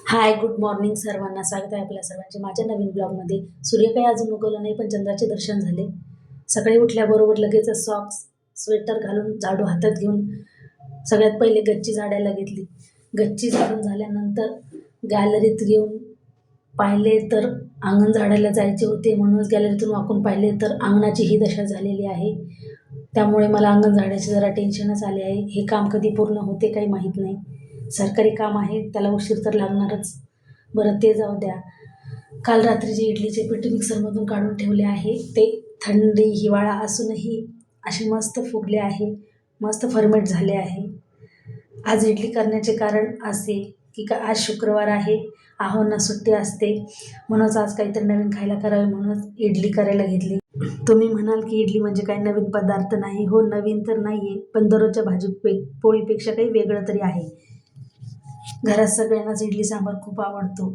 हाय, good morning सर्वांना. स्वागत आहे आपल्या सर्वांचे माझ्या नवीन ब्लॉगमध्ये. सूर्य काही अजून उगवला नाही, पण चंद्राचे दर्शन झाले. सकाळी उठल्याबरोबर लगेचच सॉक्स, स्वेटर घालून, झाडू हातात घेऊन सगळ्यात पहिले गच्ची झाडायला घेतली. गच्ची झाडून झाल्यानंतर गॅलरीत घेऊन पाहिले तर अंगण झाडायला जायचे होते, म्हणूनच गॅलरीतून वाकून पाहिले तर अंगणाची ही दशा झालेली आहे. त्यामुळे मला अंगण झाडायचे जरा टेन्शनच आले आहे. हे काम कधी पूर्ण होते काही माहीत नाही. सरकारी काम आहे, त्याला उशीर तर लागणारच. बरं, ते जाऊ द्या. काल रात्रीचे इडलीचे पीठ मिक्सरमधून काढून ठेवले आहे. ते थंडी हिवाळा असूनही असे मस्त फुगले आहे, मस्त फर्मेट झाले आहे. आज इडली करण्याचे कारण असे की आज शुक्रवार आहे, आहोंना सुट्टी असते, म्हणूनच आज काहीतरी नवीन खायला करावे म्हणून इडली करायला घेतली. तुम्ही म्हणाल की इडली म्हणजे काही नवीन पदार्थ नाही. हो, नवीन तर नाही आहे, पण दररोजच्या पोळीपेक्षा काही वेगळं तरी आहे. घरात सगळ्यांनाच इडली सांबार खूप आवडतो.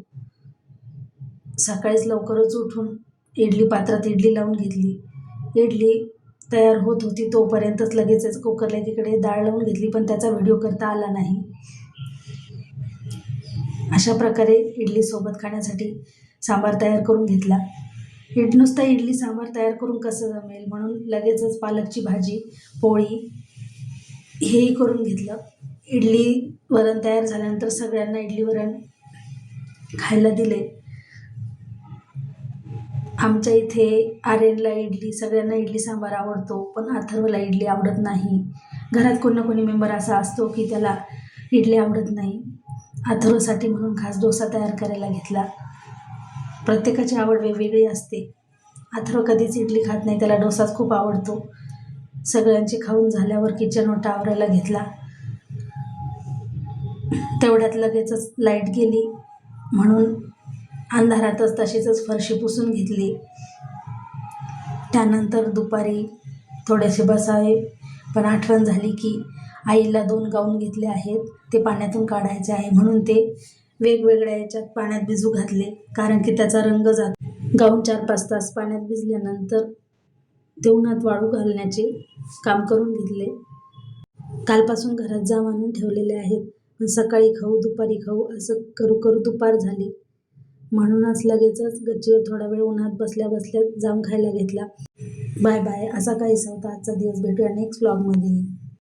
सकाळीच लवकरच उठून इडली पात्रात इडली लावून घेतली. इडली तयार होत होती तोपर्यंतच लगेचच कुकरला एकीकडे डाळ लावून घेतली, पण त्याचा व्हिडिओ करता आला नाही. अशा प्रकारे इडलीसोबत खाण्यासाठी सांबार तयार करून घेतला. नुसता इडली सांबार तयार करून कसं जमेल, म्हणून लगेचच पालकची भाजी, पोळी हेही करून घेतलं. इडली वरण तयार झाल्यानंतर सगळ्यांना इडली वरण खायला दिले. आमच्या इथे आर्यनला इडली, सगळ्यांना इडली सांबार आवडतो, पण अथर्वला इडली आवडत नाही. घरात कोणी ना कोणी मेंबर असा असतो की त्याला इडली आवडत नाही. अथर्वसाठी म्हणून खास डोसा तयार करायला घेतला. प्रत्येकाची आवड वेगवेगळी असते. अथर्व कधीच इडली खात नाही, त्याला डोसाच खूप आवडतो. सगळ्यांची खाऊन झाल्यावर किचन ओटा आवरायला घेतला. तेवढ्यात लगेचच लाईट गेली, म्हणून अंधारातच तशीच फरशी पुसून घेतली. त्यानंतर दुपारी थोडेसे बसावे, पण आठवण झाली की आईला 2 गाऊन घेतले आहेत, ते पाण्यातून काढायचे आहे, म्हणून ते वेगवेगळ्या याच्यात पाण्यात भिजू घातले, कारण की त्याचा रंग जातो. गाऊन 4-5 तास पाण्यात भिजल्यानंतर ते उन्हात वाळू घालण्याचे काम करून घेतले. कालपासून घरात जाम आणून ठेवलेले आहेत, पण सकाळी खाऊ दुपारी खाऊ असं करू करू दुपार झाली, म्हणूनच लगेचच गच्चीवर थोडा वेळ उन्हात बसल्या बसल्या जाम खायला घेतला. Bye bye. असा काहीसा होता आजचा दिवस. भेटूया नेक्स्ट व्लॉगमध्ये.